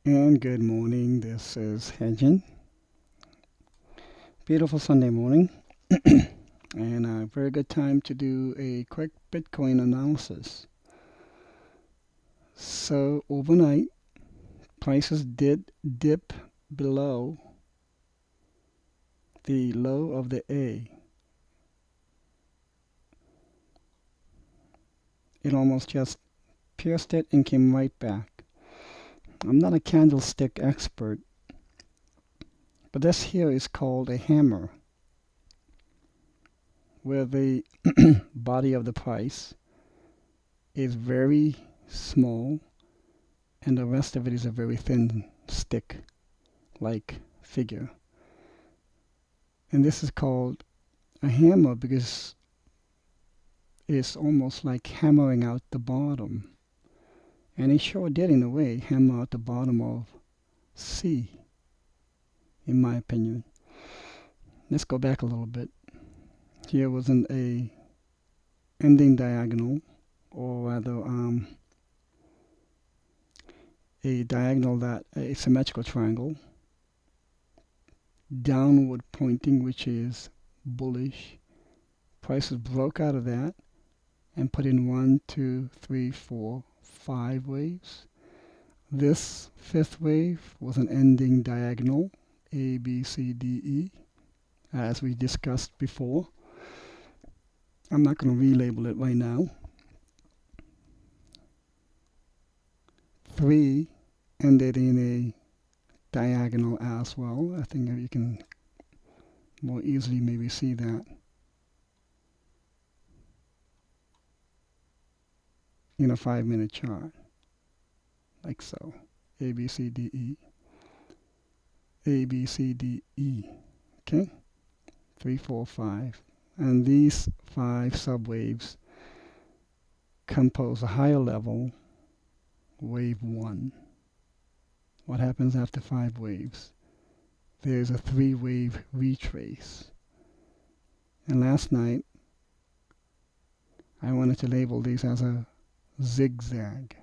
And good morning, this is Hedgen. Beautiful Sunday morning, and a very good time to do a quick Bitcoin analysis. So, overnight, prices did dip below the low of the A. It almost just pierced it and came right back. I'm not a candlestick expert, but this here is called a hammer, where the body of the price is very small and the rest of it is a very thin stick-like figure. And this is called a hammer because it's almost like hammering out the bottom. And it sure did, in a way, hammer out the bottom of C, in my opinion. Let's go back a little bit. Here was a ending diagonal, or rather a diagonal that a symmetrical triangle, downward pointing, which is bullish. Prices broke out of that and put in 1, 2, 3, 4, 5 waves. This fifth wave was an ending diagonal, A, B, C, D, E, as we discussed before. I'm not going to relabel it right now. 3 ended in a diagonal as well. I think you can more easily maybe see that in a 5-minute chart, like so. A, B, C, D, E. A, B, C, D, E. Okay? 3, 4, 5. And these 5 subwaves compose a higher level, wave 1. What happens after 5 waves? There's a 3-wave retrace. And last night, I wanted to label these as a zigzag,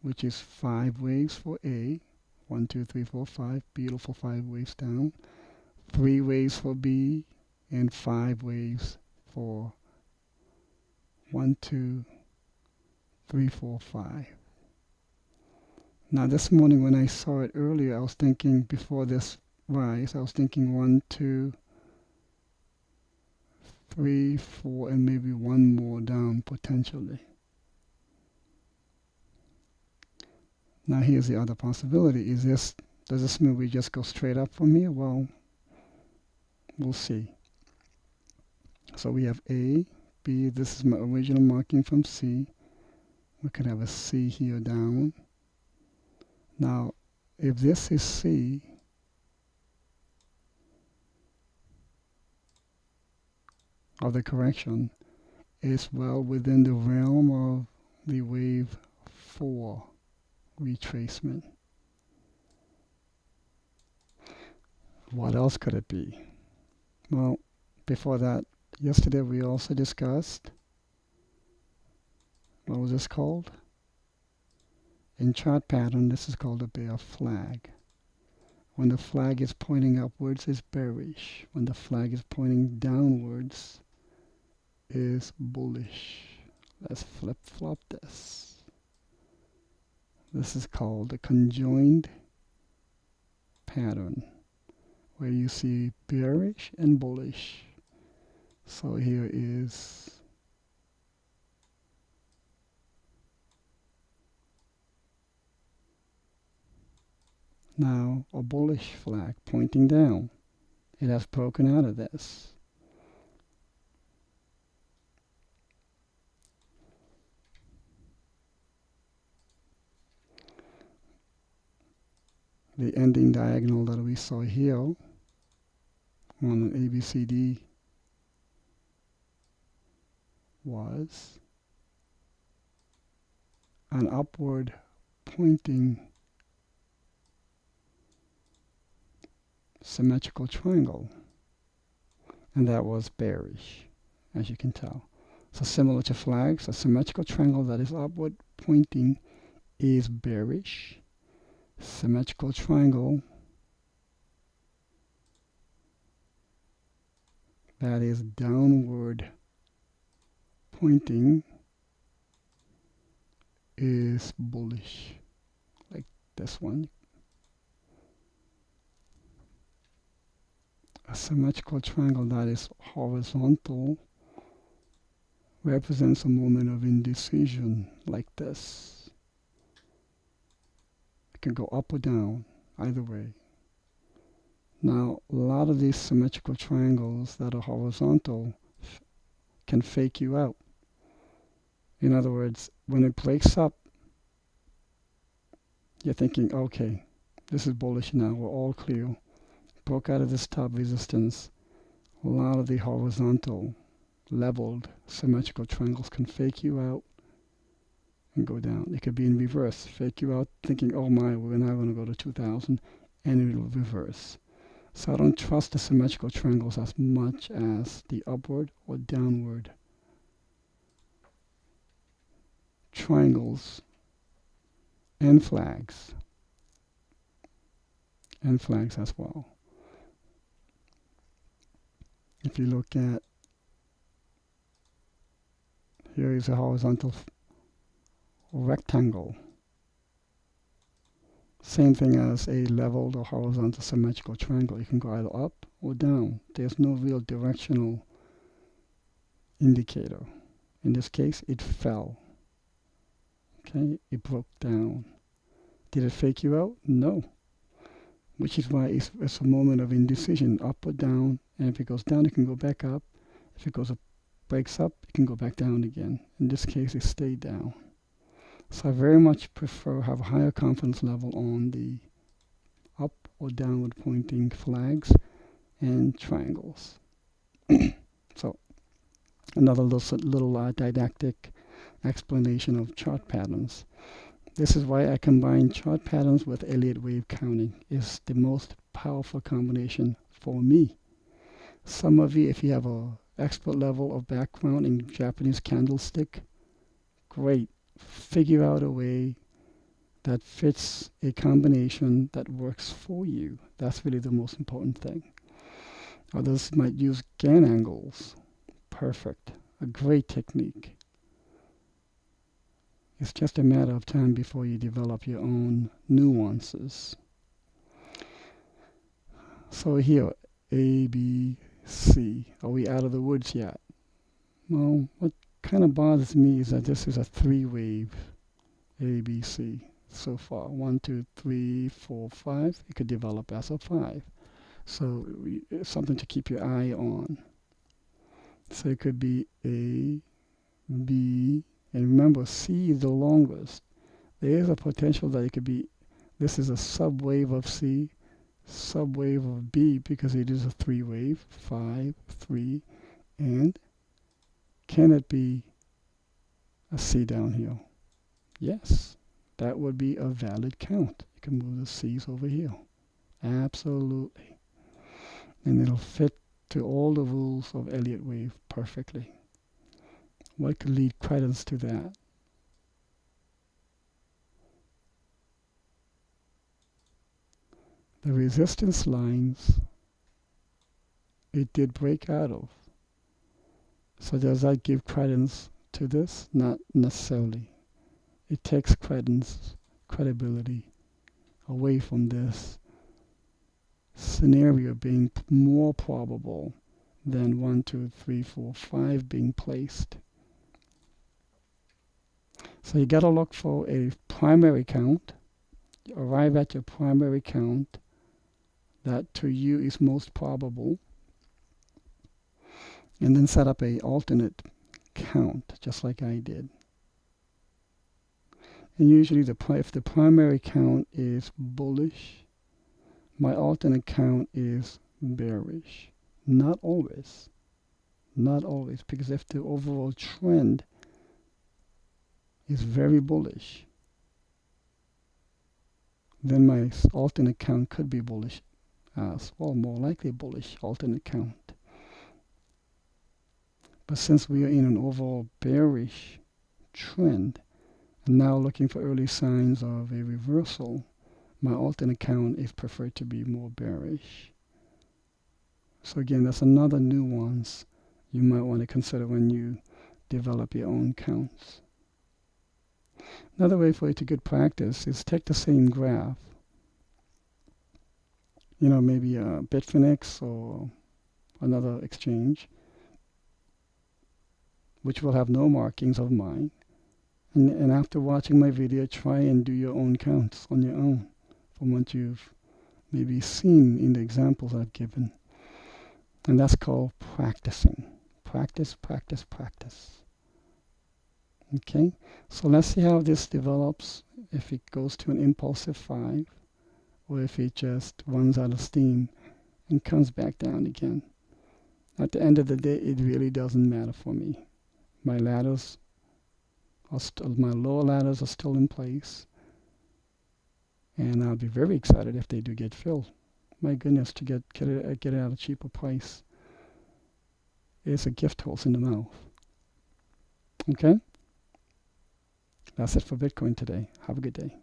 which is 5 waves for A, 1, 2, 3, 4, 5, beautiful 5 waves down, 3 waves for B, and 5 waves for 1, 2, 3, 4, 5. Now this morning when I saw it earlier, I was thinking before this rise, I was thinking 1, 2, 3, 4, and maybe one more down potentially. Now here's the other possibility. Does this mean we just go straight up from here? Well, we'll see. So we have A, B, this is my original marking from C. We could have a C here down. Now, if this is C, of the correction, it's well within the realm of the wave 4 retracement. What else could it be? Well, before that, yesterday we also discussed, what was this called? In chart pattern, this is called a bear flag. When the flag is pointing upwards, it's bearish. When the flag is pointing downwards, is bullish. Let's flip-flop this. This is called a conjoined pattern, where you see bearish and bullish. So here is now a bullish flag pointing down. It has broken out of this. The ending diagonal that we saw here on an ABCD was an upward pointing symmetrical triangle, and that was bearish, as you can tell. So similar to flags, a symmetrical triangle that is upward pointing is bearish, symmetrical triangle that is downward pointing is bullish, like this one. A symmetrical triangle that is horizontal represents a moment of indecision, like this. It can go up or down, either way. Now, a lot of these symmetrical triangles that are horizontal can fake you out. In other words, when it breaks up, you're thinking, okay, this is bullish now, we're all clear. Broke out of this top resistance. A lot of the horizontal, leveled, symmetrical triangles can fake you out and go down. It could be in reverse, fake you out thinking, oh my, we're now going to go to 2000, and it will reverse. So I don't trust the symmetrical triangles as much as the upward or downward triangles and flags as well. If you look at, here is a horizontal rectangle. Same thing as a leveled or horizontal symmetrical triangle. You can go either up or down. There's no real directional indicator. In this case, it fell. Okay, it broke down. Did it fake you out? No. Which is why it's a moment of indecision, up or down. And if it goes down, it can go back up. If it goes up, breaks up, it can go back down again. In this case, it stayed down. So I very much prefer have a higher confidence level on the up or downward pointing flags and triangles. So another little didactic explanation of chart patterns. This is why I combine chart patterns with Elliott wave counting. It's the most powerful combination for me. Some of you, if you have a expert level of background in Japanese candlestick, great. Figure out a way that fits a combination that works for you. That's really the most important thing. Others might use Gann angles. Perfect. A great technique. It's just a matter of time before you develop your own nuances. So here, A, B, C. Are we out of the woods yet? Well, what kind of bothers me is that this is a three-wave ABC so far. 1, 2, 3, 4, 5. It could develop as a 5. So it's something to keep your eye on. So it could be A, B, and remember C is the longest. There is a potential that it could be, this is a subwave of C, subwave of B, because it is a three-wave, 5, 3, and can it be a C downhill? Yes, that would be a valid count. You can move the C's over here. Absolutely. And it'll fit to all the rules of Elliott wave perfectly. What could lead credence to that? The resistance lines it did break out of. So does that give credence to this? Not necessarily. It takes credibility away from this scenario being more probable than 1, 2, 3, 4, 5 being placed. So you got to look for a primary count. You arrive at your primary count that to you is most probable, and then set up a alternate count, just like I did. And usually if the primary count is bullish, my alternate count is bearish. Not always. Not always, because if the overall trend is very bullish, then my alternate count could be bullish as well, more likely bullish alternate count. But since we are in an overall bearish trend, and now looking for early signs of a reversal, my alternate account is preferred to be more bearish. So again, that's another nuance you might want to consider when you develop your own counts. Another way for it to good practice is take the same graph, maybe Bitfinex or another exchange, which will have no markings of mine. And after watching my video, try and do your own counts on your own from what you've maybe seen in the examples I've given. And that's called practicing. Practice, practice, practice. Okay, so let's see how this develops, if it goes to an impulsive 5, or if it just runs out of steam and comes back down again. At the end of the day, it really doesn't matter for me. My ladders are still, my lower ladders are still in place, and I'll be very excited if they do get filled. My goodness, to get it at a cheaper price is a gift horse in the mouth. Okay? That's it for Bitcoin today. Have a good day.